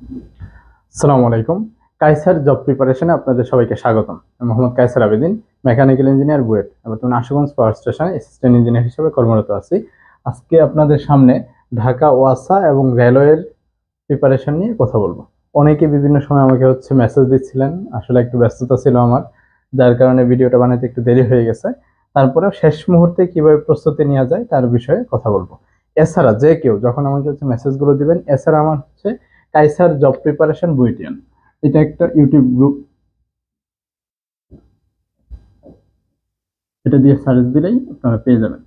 আসসালামু আলাইকুম। কায়সার জব প্রিপারেশনে আপনাদের সবাইকে স্বাগতম। আমি মোহাম্মদ কায়সার আবেদিন, মেকানিক্যাল ইঞ্জিনিয়ার বুয়েট। বর্তমানে আশুগঞ্জ পাওয়ার স্টেশনে অ্যাসিস্ট্যান্ট ইঞ্জিনিয়ার হিসেবে কর্মরত আছি। আজকে আপনাদের সামনে ঢাকা ওয়াসা এবং রেলওয়ের প্রিপারেশন নিয়ে কথা বলবো। অনেকে বিভিন্ন সময় আমাকে মেসেজ দিচ্ছিলেন, আসলে একটু ব্যস্ততা ছিল আমার, যার কারণে ভিডিওটা বানাতে একটু দেরি হয়ে গেছে। তারপরেও শেষ মুহূর্তে কিভাবে প্রস্তুতি নেওয়া যায় তার বিষয়ে কথা বলবো। এছাড়া যে কেউ যখন আমাকে মেসেজগুলো দিবেন, এছাড়া আমার কাইসার জব প্রিপারেশন বুয়েটিয়ান, এটা একটা ইউটিউব গ্রুপ। এটা দিয়ে সার্চ দিলেই আপনারা পেয়ে যাবেন।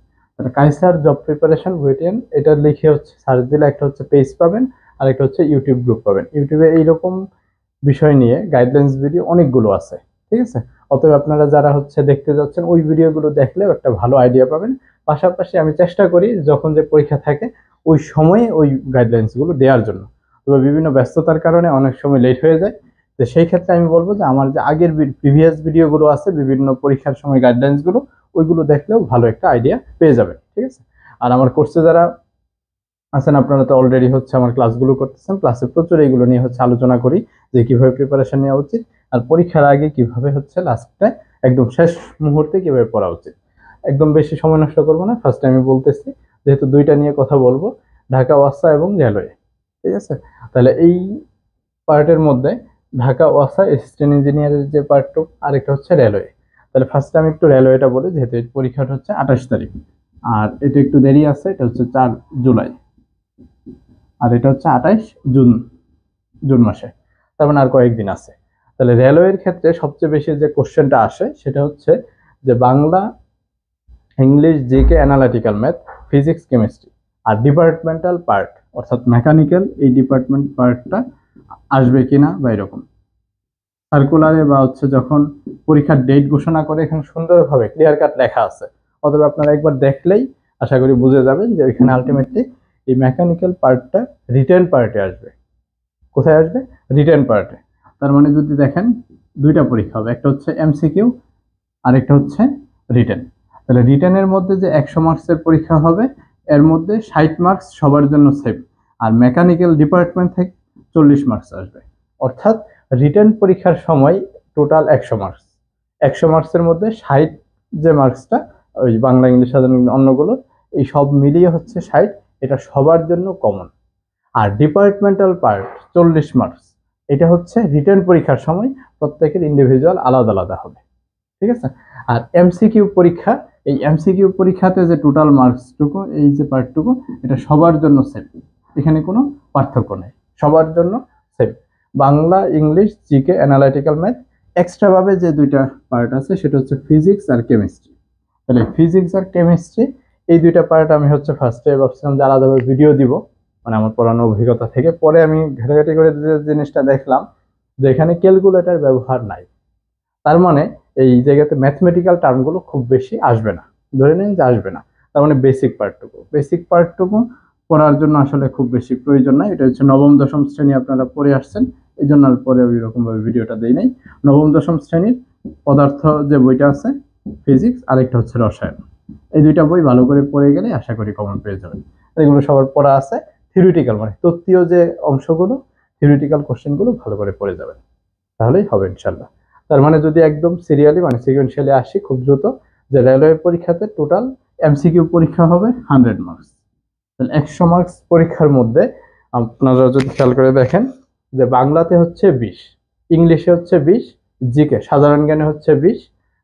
কাইসার জব প্রিপারেশন বুয়েটিয়ান এটা লিখে সার্চ দিলে একটা পেজ পাবেন, আর একটা ইউটিউব গ্রুপ পাবেন। ইউটিউবে এইরকম বিষয় নিয়ে গাইডলাইন্স ভিডিও অনেকগুলো আছে, ঠিক আছে। অতএব আপনারা যারা দেখতে যাচ্ছেন, ওই ভিডিওগুলো দেখলেও একটা ভালো আইডিয়া পাবেন। পাশাপাশি আমি চেষ্টা করি যখন যে পরীক্ষা থাকে ওই সময়ে ওই গাইডলাইন্সগুলো দেওয়ার জন্য। তবে বিভিন্ন ব্যস্ততার কারণে অনেক সময় লেট হয়ে যায়। তো সেই ক্ষেত্রে আমি বলবো যে আমার যে আগের প্রিভিয়াস ভিডিওগুলো আছে বিভিন্ন পরীক্ষার সময় গাইডলাইন্সগুলো, ওইগুলো দেখলেও ভালো একটা আইডিয়া পেয়ে যাবেন, ঠিক আছে। আর আমার কোর্সে যারা আছেন আপনারা তো অলরেডি আমার ক্লাসগুলো করতেছেন, ক্লাসে প্রচুর এইগুলো নিয়ে আলোচনা করি যে কিভাবে প্রিপারেশন নেওয়া উচিত, আর পরীক্ষার আগে কিভাবে লাস্টে একদম শেষ মুহূর্তে কিভাবে পড়া উচিত। একদম বেশি সময় নষ্ট করবো না, ফার্স্ট আমি বলতেছি, যেহেতু দুইটা নিয়ে কথা বলবো, ঢাকা ওয়াসা এবং রেলওয়ে, ঠিক আছে। তাহলে এই পার্টের মধ্যে ঢাকা ওয়াসা অ্যাসিস্ট্যান্ট ইঞ্জিনিয়ারের যে পার্টটুকু, আরেকটা রেলওয়ে। তাহলে ফার্স্টে আমি একটু রেলওয়েটা বলি, যেহেতু পরীক্ষাটা 28 তারিখ, আর এটা একটু দেরি আছে, এটা 4 জুলাই, আর এটা 28 জুন, জুন মাসে, তার মানে আর কয়েকদিন আছে। তাহলে রেলওয়ের ক্ষেত্রে সবচেয়ে বেশি যে কোশ্চেনটা আসে সেটা যে Bangla, English, GK, analytical math, physics, chemistry, আর ডিপার্টমেন্টাল পার্ট অর্থাৎ মেকানিক্যাল, এই ডিপার্টমেন্ট পার্টটা আসবে কিনা, বা এরকম সার্কুলারে বা যখন পরীক্ষার ডেট ঘোষণা করে এখানে সুন্দরভাবে ক্লিয়ার কাট লেখা আছে। অথবা আপনারা একবার দেখলেই আশা করি বুঝে যাবেন যে ওইখানে আলটিমেটলি এই মেকানিক্যাল পার্টটা রিটেন পার্টে আসবে। কোথায় আসবে? রিটেন পার্টে। তার মানে যদি দেখেন দুইটা পরীক্ষা হবে, একটা এমসিকিউ, আর একটা রিটেন। তাহলে রিটেনের মধ্যে যে 100 মার্কসের পরীক্ষা হবে, এর মধ্যে 60 মার্কস সবার জন্য সেম, আর মেকানিক্যাল ডিপার্টমেন্ট থেকে 40 মার্কস আসবে। অর্থাৎ রিটেন পরীক্ষার সময় টোটাল 100 মার্কস, 100 মার্কসের মধ্যে 60 যে মার্কসটা ওই বাংলা, ইংলিশ, সাধারণ অন্যগুলো, এই সব মিলিয়ে 60, এটা সবার জন্য কমন। আর ডিপার্টমেন্টাল পার্ট 40 মার্কস, এটা রিটেন পরীক্ষার সময় প্রত্যেকের ইন্ডিভিজুয়াল আলাদা আলাদা হবে, ঠিক আছে। আর এমসিকিউ পরীক্ষা, এই এমসিকিউ পরীক্ষাতে যে টোটাল মার্কসটুকু, এই যে পার্টটুকু, এটা সবার জন্য সেম, এখানে কোনো পার্থক্য নেই, সবার জন্য same. Bangla, English, GK, analytical math, extra ভাবে যে দুইটা পার্ট আছে সেটা ফিজিক্স আর কেমিস্ট্রি। তাহলে ফিজিক্স আর কেমিস্ট্রি, এই দুইটা পার্ট আমি ফার্স্টে ভাবছিলাম যে আলাদাভাবে ভিডিও দিব, মানে আমার পড়ানো অভিজ্ঞতা থেকে। পরে আমি ঘাটাঘাটি করে যে জিনিসটা দেখলাম যে এখানে ক্যালকুলেটর ব্যবহার নাই, তার মানে এই জায়গাতে ম্যাথমেটিক্যাল টার্মগুলো খুব বেশি আসবে না, ধরে নিন যে আসবে না। তার মানে বেসিক পার্টটুকু পড়ার জন্য আসলে খুব বেশি প্রয়োজন নাই। এটা নবম দশম শ্রেণী আপনারা পড়ে আসছেন, এই জন্য আর পরে ওই রকম ভাবে ভিডিওটা দেই নাই। নবম দশম শ্রেণীর পদার্থ যে বইটা আছে, ফিজিক্স, আর একটা রসায়ন, এই দুইটা বই ভালো করে পড়ে গেলে আশা করি কমন পেয়ে যাবেন। এগুলো সবার পড়া আছে। থিওরিটিক্যাল মানে তত্ত্বীয় যে অংশগুলো, থিওরিটিক্যাল কোশ্চেনগুলো ভালো করে পড়ে যাবেন, তাহলেই হবে ইনশাল্লাহ। তার মানে যদি একদম সিরিয়ালি মানে সিকুয়েন্সিয়ালি আসি খুব দ্রুত, যে রেলওয়ে পরীক্ষাতে টোটাল এমসিকিউ পরীক্ষা হবে 100 মার্কস। তাহলে 100 মার্কস পরীক্ষার মধ্যে আপনারা যদি খেয়াল করে দেখেন যে বাংলাতে 20, ইংলিশে 20, জিকে সাধারণ জ্ঞানে 20,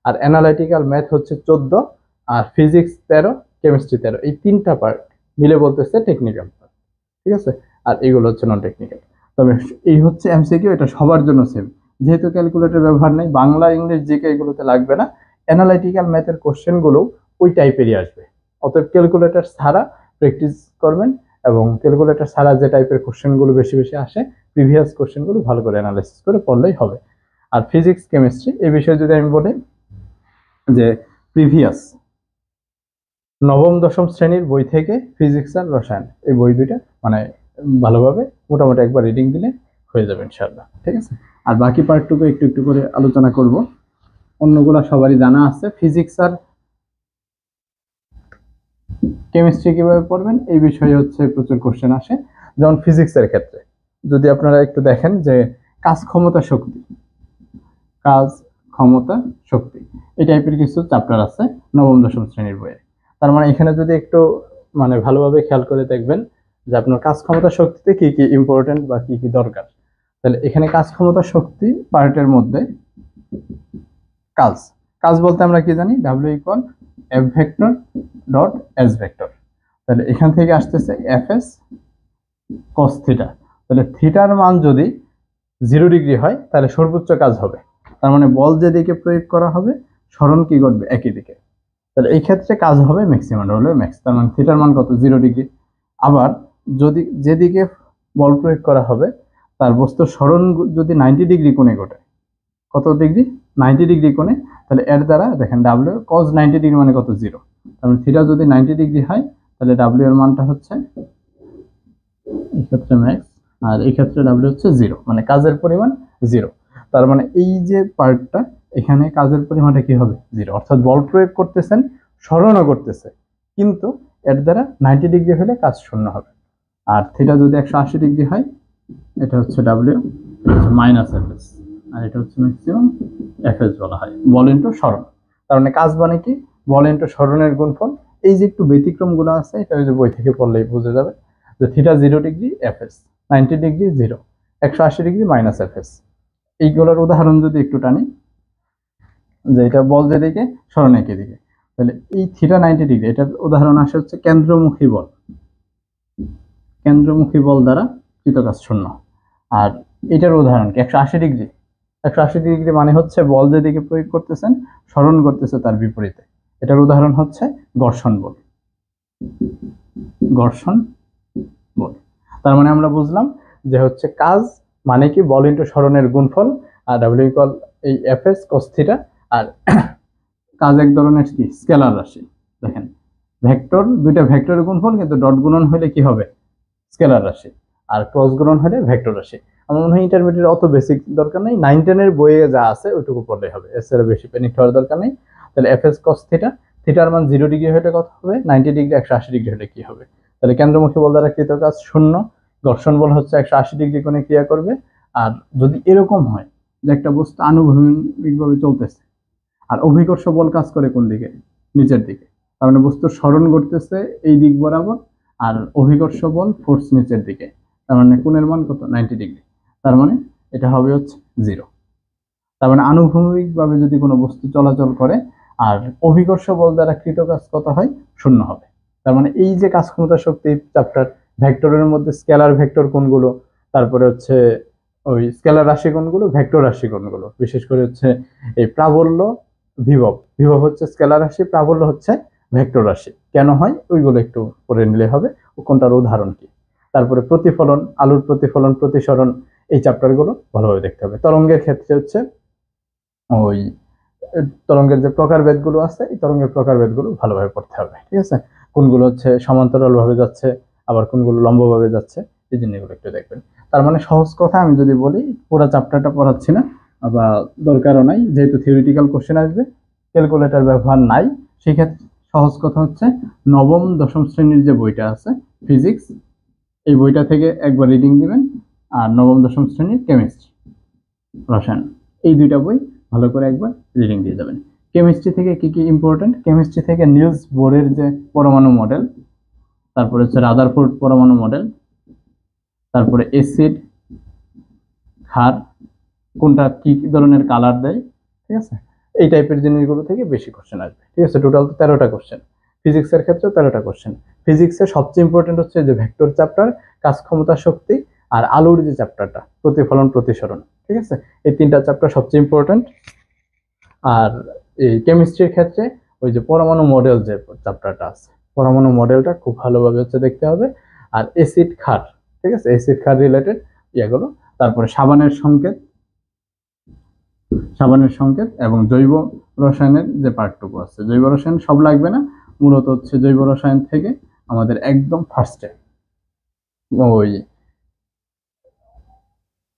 আর অ্যানালাইটিক্যাল ম্যাথ 14, আর ফিজিক্স 13, কেমিস্ট্রি 13, এই তিনটা পার্ট মিলে বলতেছে টেকনিক্যাল পার্ট, ঠিক আছে। আর এগুলো নন টেকনিক্যাল। তবে এই এমসিকিউ, এটা সবার জন্য সেম, যেহেতু ক্যালকুলেটর ব্যবহার নেই, বাংলা, ইংলিশ, জিকে এগুলোতে লাগবে না। অ্যানালাইটিক্যাল ম্যাথের কোশ্চেনগুলো ওই টাইপেরই আসবে। অতএব ক্যালকুলেটর ছাড়া প্র্যাকটিস করবেন, এবং ক্যালকুলেটর ছাড়া যে টাইপের কোশ্চেনগুলো বেশি বেশি আসে, প্রিভিয়াস কোশ্চেনগুলো ভালো করে অ্যানালাইসিস করে পড়লেই হবে। আর ফিজিক্স, কেমিস্ট্রি এই বিষয়ে যদি আমি বলি, যে প্রিভিয়াস নবম দশম শ্রেণীর বই থেকে ফিজিক্স আর রসায়ন, এই বই দুইটা মানে ভালোভাবে মোটামুটি একবার রিডিং দিলে হয়ে যাবে ইনশাআল্লাহ, ঠিক আছে। আর বাকি পার্টটুকু একটু একটু করে আলোচনা করব। অন্যগুলা সবারই জানা আছে। ফিজিক্স আর কেমিস্ট্রি কিভাবে পড়বেন এই বিষয়ে প্রচুর কোশ্চেন আসে, যেমন ফিজিক্সের ক্ষেত্রে যদি আপনারা একটু দেখেন যে কাজ ক্ষমতা শক্তি, কাজ ক্ষমতা শক্তি এই টাইপের কিছু চ্যাপ্টার আছে নবম দশম শ্রেণীর বইয়ে। তার মানে এখানে যদি একটু মানে ভালোভাবে খেয়াল করে দেখবেন যে আপনার কাজ ক্ষমতা শক্তিতে কি কি ইম্পর্টেন্ট বা কি কি দরকার। তাহলে এখানে কাজ ক্ষমতা শক্তি পার্টের মধ্যে কাজ, কাজ বলতে আমরা কি জানি, W equal F vector dot S vector. তাহলে এখান থেকে আসতেছে এফ এস কস থিটা। তাহলে থিটার মান যদি 0 ডিগ্রি হয় তাহলে সর্বোচ্চ কাজ হবে। তার মানে বল যেদিকে প্রয়োগ করা হবে সরণ কি ঘটবে একই দিকে। তাহলে এই ক্ষেত্রে কাজ হবে ম্যাক্সিমাম হলো ম্যাক্স, তার মানে থিটার মান কত 0 ডিগ্রি। আবার যদি যেদিকে বল প্রয়োগ করা হবে তার বস্তুর সরণ যদি 90 ডিগ্রি কোণে ঘটে, কত ডিগ্রি 90 ডিগ্রি কোণে, তাহলে এর দ্বারা দেখেন ডাব্লিউ কজ 90 ডিগ্রি মানে কত 0, তার মানে থিটা যদি 90 ডিগ্রি হয় তাহলে ডাব্লিউ এর মানটা হচ্ছে এই ক্ষেত্রে ম্যাক্স আর এই ক্ষেত্রে ডাব্লিউ হচ্ছে 0, মানে কাজের পরিমাণ 0। তার মানে এই যে পার্টটা এখানে কাজের পরিমাণটা কি হবে 0, অর্থাৎ বল প্রয়োগ করতেছেন সরণও করতেছে কিন্তু এর দ্বারা 90 ডিগ্রি হলে কাজ শূন্য হবে। আর থিটা যদি 180 ডিগ্রি হয় এটা হচ্ছে ডাব্লিউ মাইনাস এফএস আর এটা হচ্ছে ম্যাক্সিমাম এফএস বলা হয়, বল ইন্টু সরণ। তার মানে কাজ মানে কি বল ইন্টু সরণের গুণফল। এই যে একটু ব্যতিক্রমগুলো আছে এটা ওই যে বই থেকে পড়লেই বুঝে যাবে যে theta 0 degree FS, 90 degree 0, 180 degree minus FS. এইগুলোর উদাহরণ যদি একটু টানি যে এটা বল যেদিকে সরণ একই দিকে, তাহলে এই থিটা 90 ডিগ্রি এটার উদাহরণ আসে হচ্ছে কেন্দ্রমুখী বল, কেন্দ্রমুখী বল দ্বারা কৃত কাজ শূন্য। আর এটার উদাহরণ কি 180 ডিগ্রি, 180 ডিগ্রি মানে হচ্ছে বল যেদিকে প্রয়োগ করতেছেন সরণ করতেছে তার বিপরীতে। এটার উদাহরণ হচ্ছে ঘর্ষণ বল, ঘর্ষণ বল। তার মানে আমরা বুঝলাম যে হচ্ছে কাজ মানে কি বল ইন্টু সরণের গুণফল আর ডাব্লিউ ইকুয়াল এই এফ এস কস থিটা। আর কাজ এক ধরনের কি স্কেলার রাশি, দেখেন ভেক্টর দুইটা ভেক্টরের গুণফল কিন্তু ডট গুণন হলে কি হবে স্কেলার রাশি আর ক্রস গুণন হলে ভেক্টর রাশি। আমার মনে হয় ইন্টারমিডিয়েট অত বেসিক দরকার নেই, 9-10 এর বইয়ে যা আছে ওইটুকু পড়লেই হবে, এর চেয়ে বেশি প্যানিক হওয়ার দরকার নেই। তাহলে এফ এস কস থিটা, থিটার মান 0 ডিগ্রি হলে কত হবে, 90 ডিগ্রি 180 ডিগ্রি হলে কি হবে। তাহলে কেন্দ্রমুখী বল দ্বারা কৃত কাজ শূন্য, ঘর্ষণ বল হচ্ছে 180 ডিগ্রি কোণে ক্রিয়া করবে। আর যদি এরকম হয় যে একটা বস্তু আনুভূমিকভাবে চলতেছে আর অভিকর্ষ বল কাজ করে কোন দিকে, নিচের দিকে, তার মানে বস্তুর সরণ ঘটতেছে এই দিক বরাবর আর অভিকর্ষ বল ফোর্স নিচের দিকে, তার মানে কোণের মান কত 90 ডিগ্রি, তার মানে এটা হবে হচ্ছে 0। তার মানে আনুভূমিকভাবে যদি কোনো বস্তু চলাচল করে আর অভিকর্ষ বল দ্বারা কৃত কাজ কত হয় শূন্য হবে। তার মানে এই যে কাজ ক্ষমতা শক্তি চ্যাপ্টার, ভেক্টরের মধ্যে স্কেলার ভেক্টর কোনগুলো, তারপরে হচ্ছে ওই স্কেলার রাশি কোনগুলো, ভেক্টর রাশি কোনগুলো, বিশেষ করে হচ্ছে এই প্রাবল্য বিভব, বিভব হচ্ছে স্কেলার রাশি, প্রাবল্য হচ্ছে ভেক্টর রাশি, কেন হয় ওইগুলো একটু পড়ে নিলে হবে, ও কোনটার উদাহরণ কি। তারপরে প্রতিফলন, আলোর প্রতিফলন, প্রতিসরণ, এই চ্যাপ্টারগুলো ভালোভাবে দেখতে হবে। তরঙ্গের ক্ষেত্রে হচ্ছে ওই তরঙ্গের যে প্রকারভেদগুলো আছে এই তরঙ্গের প্রকারভেদগুলো ভালোভাবে পড়তে হবে, ঠিক আছে, কোনগুলো হচ্ছে সমান্তরাল ভাবে যাচ্ছে আবার কোনগুলো লম্বভাবে যাচ্ছে এই জিনিসগুলো একটু দেখবেন। তার মানে সহজ কথা আমি যদি বলি পুরো চ্যাপ্টারটা পড়াচ্ছি না বা দরকারও নাই, যেহেতু থিওরিটিক্যাল কোশ্চেন আসবে ক্যালকুলেটর ব্যবহার নাই, সেক্ষেত্রে সহজ কথা হচ্ছে নবম দশম শ্রেণীর যে বইটা আছে ফিজিক্স, এই বইটা থেকে একবার রিডিং দিবেন, আর নবম দশম শ্রেণীর কেমিস্ট্রি রসায়ন এই দুইটা বই ভালো করে একবার রিডিং দিয়ে যাবেন। কেমিস্ট্রি থেকে কি কি ইম্পর্টেন্ট, কেমিস্ট্রি থেকে নিলস বোরের যে পরমাণু মডেল, তারপরে হচ্ছে রাদারফোর্ড পরমাণু মডেল, তারপরে অ্যাসিড ক্ষার কোনটা কি ধরনের কালার দেয়, ঠিক আছে, এই টাইপের জিনিসগুলো থেকে বেশি কোশ্চেন আসবে, ঠিক আছে। টোটাল 13টা কোশ্চেন, ফিজিক্সের ক্ষেত্রে 13টা কোশ্চেন। ফিজিক্সের সবচেয়ে ইম্পর্টেন্ট হচ্ছে যে ভেক্টর চ্যাপ্টার, কাজ ক্ষমতা শক্তি আর আলোর যে চ্যাপ্টারটা প্রতিফলন প্রতিসরণ, ঠিক আছে, এই 3টা চ্যাপ্টার সবচেয়ে ইম্পর্টেন্ট। আর এই কেমিস্ট্রির ক্ষেত্রে ওই যে পরমাণু মডেল যে চ্যাপ্টারটা আছে পরমাণু মডেলটা খুব ভালোভাবে হচ্ছে দেখতে হবে, আর অ্যাসিড ক্ষার, ঠিক আছে, অ্যাসিড ক্ষার রিলেটেড ইয়েগুলো, তারপরে সাবানের সংকেত, সাবানের সংকেত এবং জৈব রসায়নের যে পার্টটুকু আছে, জৈব রসায়ন সব লাগবে না, মূলত হচ্ছে জৈব রসায়ন থেকে আমাদের একদম ফার্স্টে ওই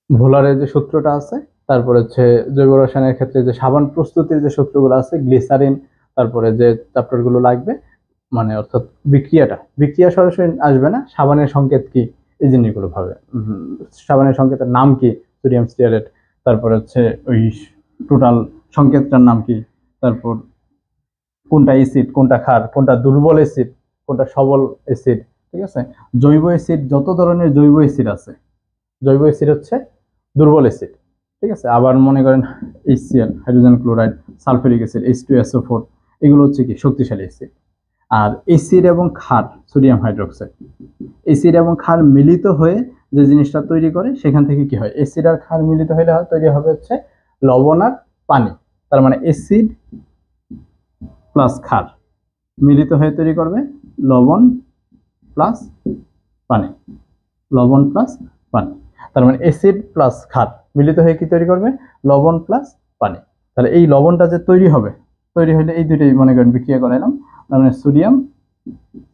ভোলারের যে সূত্রটা আছে, তারপরে হচ্ছে জৈব রসায়নের ক্ষেত্রে যে সাবান প্রস্তুতির যে সূত্রগুলো আছে গ্লিসারিন, তারপরে যে চ্যাপ্টারগুলো লাগবে মানে অর্থাৎ বিক্রিয়া সরাসরি আসবে না, সাবানের সংকেত কি এই জিনিসগুলো ভাবে। সাবানের সংকেতের নাম কি, সোডিয়াম স্টিয়ারেট, তারপর হচ্ছে ওই টোটাল সংকেতটার নাম কি, তারপর কোনটা অ্যাসিড, কোনটা ক্ষার, কোনটা দুর্বল অ্যাসিড, কোনটা সবল অ্যাসিড, ঠিক আছে। জৈব অ্যাসিড, যত ধরনের জৈব অ্যাসিড আছে, জৈব অ্যাসিড হচ্ছে দুর্বল অ্যাসিড, ঠিক আছে। আবার মনে করেন HCl, hydrogen chloride, sulphuric acid, H2SO4, এগুলো হচ্ছে কি শক্তিশালী অ্যাসিড। আর অ্যাসিড এবং ক্ষার, সোডিয়াম হাইড্রোক্সাইড, অ্যাসিড এবং ক্ষার মিলিত হয়ে যে জিনিসটা তৈরি করে, সেখান থেকে কি হয়, অ্যাসিড আর ক্ষার মিলিত হলে তৈরি হবে হচ্ছে লবণ আর পানি। তার মানে অ্যাসিড প্লাস ক্ষার মিলিত হয়ে তৈরি করবে লবণ প্লাস পানি, লবণ প্লাস পানি। তার মানে অ্যাসিড প্লাস ক্ষার মিলিত হয়ে কি তৈরি করবে, লবণ প্লাস পানি। তাহলে এই লবণটা যে তৈরি হবে, তৈরি হলে এই দুইটাই মনে করেন বিক্রিয়া করাইলাম, তার মানে সোডিয়াম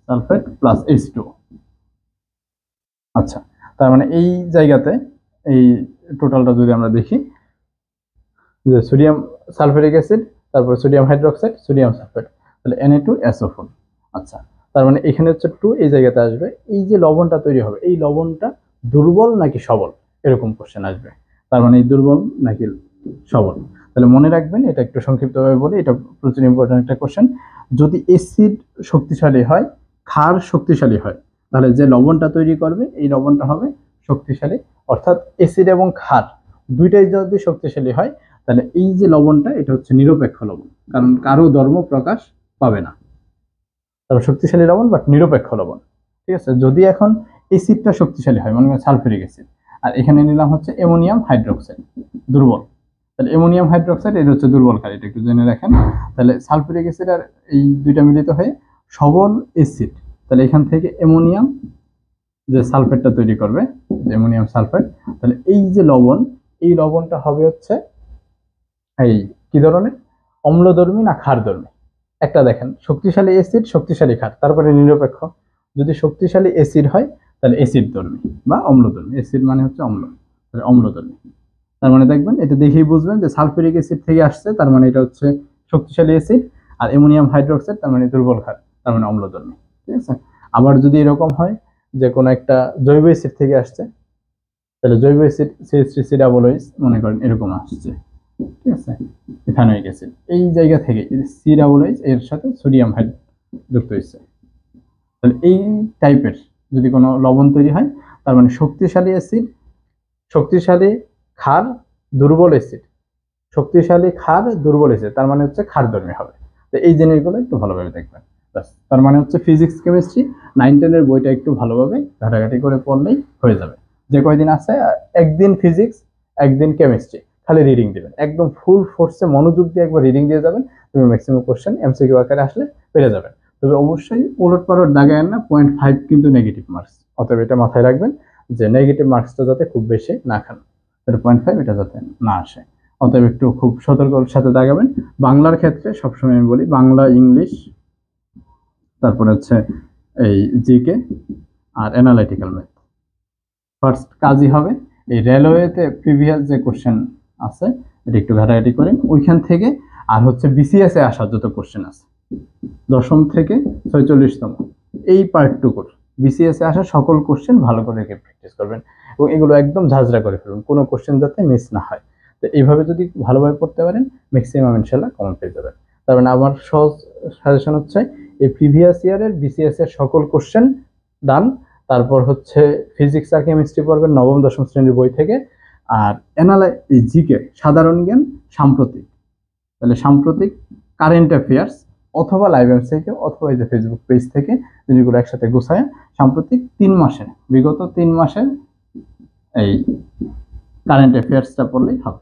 সালফেট প্লাস H2। আচ্ছা, তার মানে এই জায়গাতে এই টোটালটা যদি আমরা দেখি, যে সোডিয়াম সালফিউরিক অ্যাসিড, তারপর সোডিয়াম হাইড্রোক্সাইড, সোডিয়াম সালফেট, তাহলে Na2SO4। আচ্ছা, তার মানে এখানে হচ্ছে 2 এই জায়গাতে আসবে। এই যে লবণটা তৈরি হবে, এই লবণটা দুর্বল নাকি সবল, এরকম কোশ্চেন আসবে। তার মানে এই দুর্বল নাকি সবল। তাহলে মনে রাখবেন, এটা একটু সংক্ষিপ্তভাবে বলি, এটা প্রচুর ইম্পর্টেন্ট একটা কোশ্চেন। যদি অ্যাসিড শক্তিশালী হয়, ক্ষার শক্তিশালী হয়, তাহলে যে লবণটা তৈরি করবে এই লবণটা হবে শক্তিশালী। অর্থাৎ অ্যাসিড এবং ক্ষার দুইটাই যদি শক্তিশালী হয়, তাহলে এই যে লবণটা, এটা হচ্ছে নিরপেক্ষ লবণ, কারণ কারো ধর্ম প্রকাশ পাবে না। তবে শক্তিশালী লবণ বাট নিরপেক্ষ লবণ, ঠিক আছে। যদি এখন অ্যাসিডটা শক্তিশালী হয়, মনে করেন সালফিউরিক অ্যাসিড, আর এখানে নিলাম হচ্ছে অ্যামোনিয়াম হাইড্রোক্সাইড, দুর্বল, তাহলে অ্যামোনিয়াম হাইড্রোক্সাইড এটা হচ্ছে দুর্বল ক্ষার, এটা একটু জেনে রাখেন। তাহলে সালফিউরিক অ্যাসিড আর এই দুইটা মিলিত হয়ে সবল অ্যাসিড, তাহলে এখান থেকে অ্যামোনিয়াম যে সালফেটটা তৈরি করবে, অ্যামোনিয়াম সালফেট, তাহলে এই যে লবণ, এই লবণটা হবে হচ্ছে এই কি ধরনের, অম্লধর্মী না ক্ষারধর্মী। একটা দেখেন, শক্তিশালী অ্যাসিড, শক্তিশালী ক্ষার, তারপরে নিরপেক্ষ। যদি শক্তিশালী অ্যাসিড হয়, তাহলে অ্যাসিড ধর্মী বা অম্লধর্মী। অ্যাসিড মানে হচ্ছে অম্ল, তাহলে অম্লধর্মী। তার মানে দেখবেন, এটা দেখেই বুঝবেন যে সালফিউরিক অ্যাসিড থেকে আসছে, তার মানে এটা হচ্ছে শক্তিশালী অ্যাসিড, আর অ্যামোনিয়াম হাইড্রোক্সাইড তার মানে দুর্বল ক্ষার, তার মানে অম্লধর্মী, ঠিক আছে। আবার যদি এরকম হয় যে কোনো একটা জৈব অ্যাসিড থেকে আসছে, তাহলে জৈব অ্যাসিড CH3COOH মনে করেন এরকম আসছে, ঠিক আছে, ইথানোয়িক অ্যাসিড, এই জায়গা থেকে COOH এর সাথে সোডিয়াম হাইড যুক্ত হয়েছে। তাহলে এই টাইপের যদি কোনো লবণ তৈরি হয়, তার মানে শক্তিশালী অ্যাসিড, শক্তিশালী ক্ষার, দুর্বল অ্যাসিড, শক্তিশালী ক্ষার, দুর্বল অ্যাসিড, তার মানে হচ্ছে ক্ষারধর্মী হবে। তো এই জিনিসগুলো একটু ভালোভাবে দেখবেন, ব্যাস। তার মানে হচ্ছে ফিজিক্স কেমিস্ট্রি 9-10 বইটা একটু ভালোভাবে ঘাটাঘাটি করে পড়লেই হয়ে যাবে। যে কয়দিন আছে, একদিন ফিজিক্স, একদিন কেমিস্ট্রি, খালি রিডিং দিবেন, একদম ফুল ফোর্সে মনোযোগ দিয়ে একবার রিডিং দিয়ে যাবেন, তুমি ম্যাক্সিমাম কোশ্চেন MCQ আকারে আসলে পেরে যাবেন। তবে অবশ্যই উলট পালট দাগায়েন না, 0.5 কিন্তু নেগেটিভ মার্কস, অতএব এটা মাথায় রাখবেন যে নেগেটিভ মার্কসটা যাতে খুব বেশি না খান, 0.5 এটা যাতে না আসে, অতএব একটু খুব সতর্কতার সাথে দাগাবেন। বাংলার ক্ষেত্রে সবসময় আমি বলি, বাংলা, ইংলিশ, তারপরে হচ্ছে এই জিকে আর অ্যানালাইটিক্যাল ম্যাথ ফার্স্ট কাজই হবে। এই রেলওয়েতে প্রিভিয়াস যে কোশ্চেন আছে, এটা একটু ঘাটাঘাটি করেন ওইখান থেকে। আর হচ্ছে BCS এ আসার যত কোশ্চেন আছে, 10ম থেকে 46তম, এই পার্টটুকুর BCS এ আসা সকল কোশ্চেন ভালো করে প্র্যাকটিস করবেন, এবং এগুলো একদম ঝাঁঝরা করে ফেলুন, কোনো কোশ্চেন যাতে মিস না হয়। তো এইভাবে যদি ভালোভাবে পড়তে পারেন, ম্যাক্সিমাম ইনশাল্লাহ কমন পেয়ে যাবেন। তার মানে আমার সহজ সাজেশন হচ্ছে, এই প্রিভিয়াস ইয়ারের BCS এর সকল কোশ্চেন ডান, তারপর হচ্ছে ফিজিক্স আর কেমিস্ট্রি পড়বেন 9ম-10ম শ্রেণীর বই থেকে, আর জিকে সাধারণ জ্ঞান, সাম্প্রতিক, তাহলে সাম্প্রতিক কারেন্ট অ্যাফেয়ার্স অথবা লাইভ MCQ অথবা এই যে ফেসবুক পেজ থেকে জিনিসগুলো একসাথে গুছায় সাম্প্রতিক 3 মাসে, বিগত 3 মাসের এই কারেন্ট অ্যাফেয়ার্সটা পড়লেই হবে,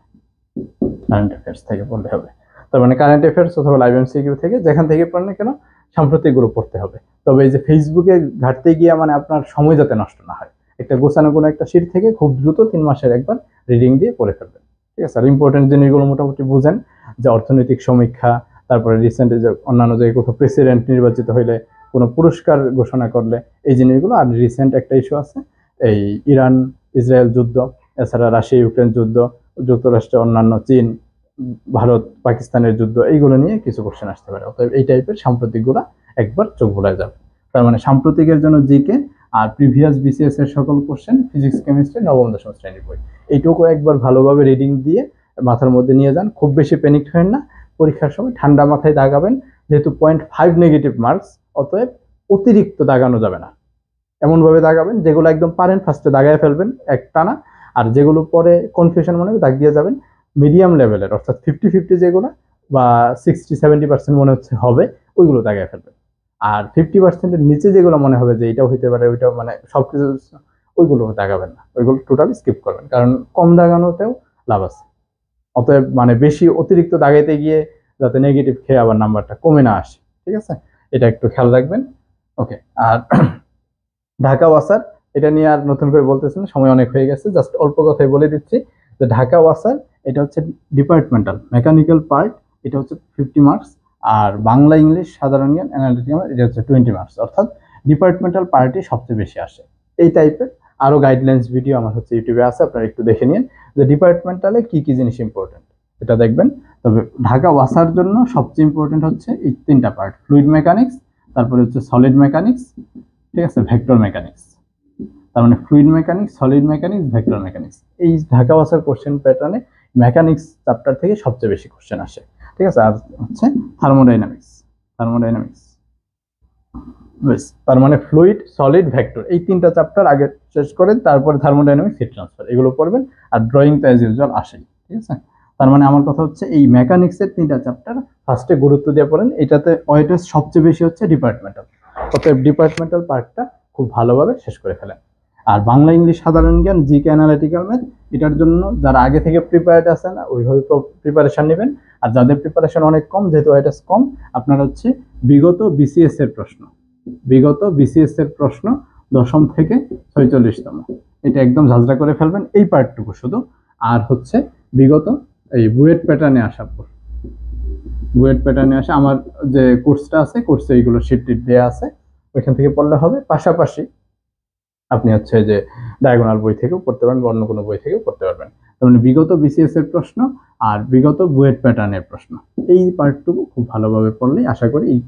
কারেন্ট অ্যাফেয়ার্স থেকে পড়লে হবে। তার মানে কারেন্ট অ্যাফেয়ার্স অথবা লাইভ MCQ থেকে, যেখান থেকে পড়েন কেন সাম্প্রতিক গুলো পড়তে হবে। তবে এই যে ফেসবুকে ঘাটতে গিয়ে মানে আপনার সময় যাতে নষ্ট না হয়, একটা গোছানো কোনো একটা শীট থেকে খুব দ্রুত 3 মাসের একবার রিডিং দিয়ে পড়ে ফেলবেন, ঠিক আছে। আর ইম্পর্টেন্ট জিনিসগুলো মোটামুটি বুঝেন, যে অর্থনৈতিক সমীক্ষা, তারপরে রিসেন্ট যে অন্যান্য জায়গায় কোথাও প্রেসিডেন্ট নির্বাচিত হইলে, কোনো পুরস্কার ঘোষণা করলে, এই জিনিসগুলো। আর রিসেন্ট একটা ইস্যু আছে, এই ইরান ইসরায়েল যুদ্ধ, এছাড়া রাশিয়া ইউক্রেন যুদ্ধ, যুক্তরাষ্ট্র, অন্যান্য চীন, ভারত পাকিস্তানের যুদ্ধ, এইগুলো নিয়ে কিছু কোশ্চেন আসতে পারে। অতএব এই টাইপের সাম্প্রতিকগুলো একবার চোখ ভোলা যাবে। তার মানে সাম্প্রতিকের জন্য জিকে আর প্রিভিয়াস বিসিএস এর সকল কোশ্চেন ফিজিক্স কেমিস্ট্রি নবম দশম শ্রেণীর বই, এইটুকু একবার ভালোভাবে রিডিং দিয়ে মাথার মধ্যে নিয়ে যান। খুব বেশি প্যানিক হবেন না, পরীক্ষার সময় ঠান্ডা মাথায় দাগাবেন, যেহেতু 0.5 নেগেটিভ মার্কস, অতএব অতিরিক্ত দাগানো যাবে না। এমনভাবে দাগাবেন যেগুলো একদম পারেন ফার্স্টে দাগায় ফেলবেন একটানা, আর যেগুলো পরে কনফিউশন মনে হবে দাগ দিয়ে যাবেন মিডিয়াম লেভেলের, অর্থাৎ 50-50 যেগুলো বা 60-70% মনে হচ্ছে হবে, ওইগুলো দাগায় ফেলবেন। আর 50%-এর নিচে যেগুলো মনে হবে যে এটাও হইতে পারে, ওইটাও মানে সবকিছু, ওইগুলো দাগাবেন না, ওইগুলো টোটালি স্কিপ করবেন, কারণ কম দাগানোতেও লাভ আছে। অতএব মানে বেশি অতিরিক্ত দাগাইতে গিয়ে যাতে নেগেটিভ খেয়ে আবার নাম্বারটা কমে না আসে, ঠিক আছে, এটা একটু খেয়াল রাখবেন। ওকে, আর ঢাকা ওয়াসার এটা নিয়ে আর নতুন করে বলতেছি না, সময় অনেক হয়ে গেছে, জাস্ট অল্প কথাই বলে দিচ্ছি যে ঢাকা ওয়াসার এটা হচ্ছে ডিপার্টমেন্টাল মেকানিক্যাল পার্ট, এটা হচ্ছে 50 মার্কস, আর বাংলা ইংলিশ সাধারণ জ্ঞান অ্যানালিটিক্যাল এটা হচ্ছে 20 মার্কস, অর্থাৎ ডিপার্টমেন্টাল পার্টই সবচেয়ে বেশি আসে। এই টাইপের আরো গাইডলাইন্স ভিডিও আমার হচ্ছে ইউটিউবে আছে, আপনারা একটু দেখে নিন যে ডিপার্টমেন্টালে কি কি জিনিস ইম্পর্টেন্ট, এটা দেখবেন। তবে ঢাকা ওয়াসার জন্য সবচেয়ে ইম্পর্টেন্ট হচ্ছে এই 3টা পার্ট, ফ্লুইড মেকানিক্স, তারপরে হচ্ছে সলিড মেকানিক্স, ঠিক আছে, ভেক্টর মেকানিক্স। তার মানে fluid mechanics, solid mechanics, vector mechanics, এই ঢাকা ওয়াসার কোশ্চেন প্যাটার্নে মেকানিক্স চ্যাপ্টার থেকে সবচেয়ে বেশি কোশ্চেন আসে, ঠিক আছে। আর হচ্ছে থার্মোডাইনামিক্স, থার্মোডাইনামিক্স বেশ, তার মানে ফ্লুইড, সলিড, ভেক্টর, এই 3টা চ্যাপ্টার আগে শেষ করেন, তারপরে থার্মোডাইনামিক্স, হিট ট্রান্সফার, এগুলো পড়বেন। আর ড্রয়িং তো অ্যাজ ইউজুয়াল আসেই, ঠিক আছে। তার মানে আমার কথা হচ্ছে এই মেকানিক্সের 3টা চ্যাপ্টার ফার্স্টে গুরুত্ব দিয়ে পড়েন, এটাতে ওয়েটেজ সবচেয়ে বেশি হচ্ছে ডিপার্টমেন্টাল, অতএব ডিপার্টমেন্টাল পার্টটা খুব ভালোভাবে শেষ করে ফেলেন। আর বাংলা ইংলিশ সাধারণ জ্ঞান, জিকে অ্যানালিটিক্যাল ম্যাথ, এটার জন্য যারা আগে থেকে প্রিপেয়ার্ড আছেন ওইভাবে প্রিপারেশন নেবেন। আর যাদের প্রিপারেশন অনেক কম, যেহেতু ওয়েটেজ কম, আপনারা হচ্ছে বিগত বিসিএস এর প্রশ্ন, বিগত বিসিএস এর প্রশ্ন 10ম থেকে 46তম, এটা একদম ঝাঁঝরা করে ফেলবেন এই পার্টটুকু শুধু। আর হচ্ছে বিগত এই বুয়েট প্যাটার্নে আসা, বুয়েট প্যাটার্নে আসা আমার যে কোর্সটা আছে, কোর্সে এইগুলো শিট টিট দেওয়া আছে, ওইখান থেকে পড়লে হবে। পাশাপাশি আপনি হচ্ছে যে ডায়াগোনাল বই থেকেও পড়তে পারবেন বা অন্য কোনো বই থেকেও পড়তে পারবেন। তার মানে বিগত বিসিএস এর প্রশ্ন আর বিগত বুয়েট প্যাটার্নের প্রশ্ন, এই পার্টটুকু খুব ভালোভাবে পড়লেই আশা করি এই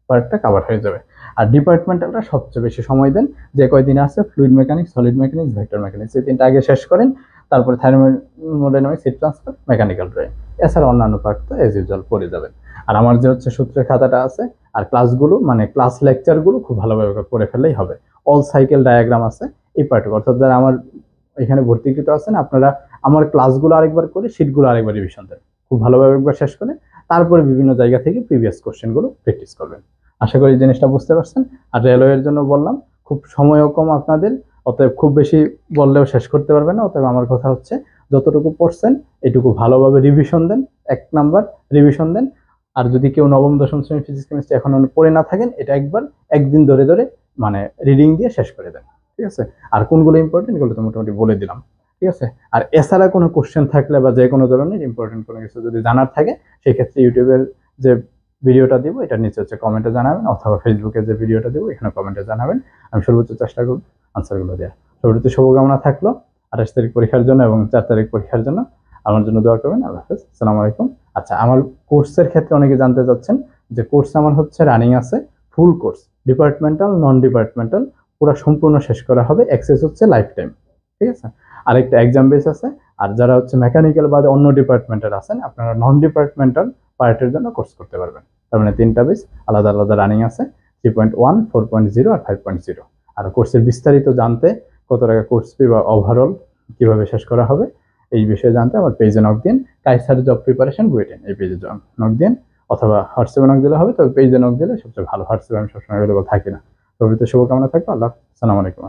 পার্টটা কভার হয়ে যাবে। আর ডিপার্টমেন্টালটা সবচেয়ে বেশি সময় দেন, যে কয়দিন আছে fluid mechanics, solid mechanics, vector mechanics, এই 3টা আগে শেষ করেন, তারপরে thermodynamics, heat transfer, mechanical drawing, এছাড়া অন্যান্য পার্ট তো এজ ইউজুয়াল পড়ে যাবেন। আর আমার যে হচ্ছে সূত্রের খাতাটা আছে আর ক্লাসগুলো মানে ক্লাস লেকচারগুলো খুব ভালোভাবে পড়ে ফেললেই হবে। অল সাইকেল ডায়াগ্রাম আছে এই পার্টটুকু, অর্থাৎ যারা আমার এখানে ভর্তিকৃত আছেন আপনারা আমার ক্লাসগুলো আরেকবার করে শিটগুলো আরেকবার রিভিশন দেন, খুব ভালোভাবে একবার শেষ করে তারপরে বিভিন্ন জায়গা থেকে প্রিভিয়াস কোশ্চেনগুলো প্র্যাকটিস করবেন। আশা করি জিনিসটা বুঝতে পারছেন। আর রেলওয়ের জন্য বললাম খুব সময়ও কম আপনাদের, অতএব খুব বেশি বললেও শেষ করতে পারবেন না, অতএব আমার কথা হচ্ছে যতটুকু পড়ছেন এটুকু ভালোভাবে রিভিশন দেন, 1 নাম্বার রিভিশন দেন। আর যদি কেউ নবম দশম শ্রেণীর ফিজিক্স কেমিস্ট্রি এখনো পড়ে না থাকেন, এটা একবার একদিন ধরে ধরে মানে রিডিং দিয়ে শেষ করে দেন, ঠিক আছে। আর কোনগুলো ইম্পর্টেন্ট এগুলো তো মোটামুটি বলে দিলাম, ঠিক আছে। আর এছাড়া কোনো কোশ্চেন থাকলে বা যে কোনো ধরনের ইম্পর্টেন্ট কোনো কিছু যদি জানার থাকে, সেই ক্ষেত্রে ইউটিউবের যে ভিডিওটা দিব এটার নিচে হচ্ছে কমেন্টে জানাবেন, অথবা ফেসবুকে যে ভিডিওটা দিব এখানে কমেন্টে জানাবেন, আমি সর্বোচ্চ চেষ্টা করব আনসারগুলো দেওয়ার। সর্বোচ্চ শুভকামনা থাকলো 28 তারিখ পরীক্ষার জন্য এবং 4 তারিখ পরীক্ষার জন্য। আমার জন্য দোয়া করবেন। আল্লাহ হাফেজ, আসসালামু আলাইকুম। আচ্ছা, আমার কোর্সের ক্ষেত্রে অনেকে জানতে চাচ্ছেন যে কোর্স আমার হচ্ছে রানিং আছে, ফুল কোর্স, ডিপার্টমেন্টাল নন ডিপার্টমেন্টাল পুরো সম্পূর্ণ শেষ করা হবে, অ্যাক্সেস হচ্ছে লাইফ টাইম, ঠিক আছে। আরেকটা এক্সাম বেস আছে। আর যারা হচ্ছে মেকানিক্যাল বাদে অন্য ডিপার্টমেন্টের আছেন আপনারা নন ডিপার্টমেন্টাল পার্টের জন্য কোর্স করতে পারবেন। তার মানে 3টা বেস আলাদা আলাদা রানিং আছে, 3.1, 4.0 আর 5.0। আর কোর্সের বিস্তারিত জানতে, কত টাকা কোর্স ফি বা ওভারঅল কিভাবে শেষ করা হবে এই বিষয়ে জানতে আমার পেজে নক দিন, কাইসার জব প্রিপারেশন বুয়েটেন, এই পেজে নক দিন, অথবা হোয়াটসঅ্যাপে নক দিলে হবে, তবে পেজে নক দিলে সবচেয়ে ভালো, হোয়াটসঅ্যাপে আমি সবসময় অ্যাভেলেবল থাকি না। সবাই শুভকামনা থাকবে। আল্লাহ, আসসালামু আলাইকুম।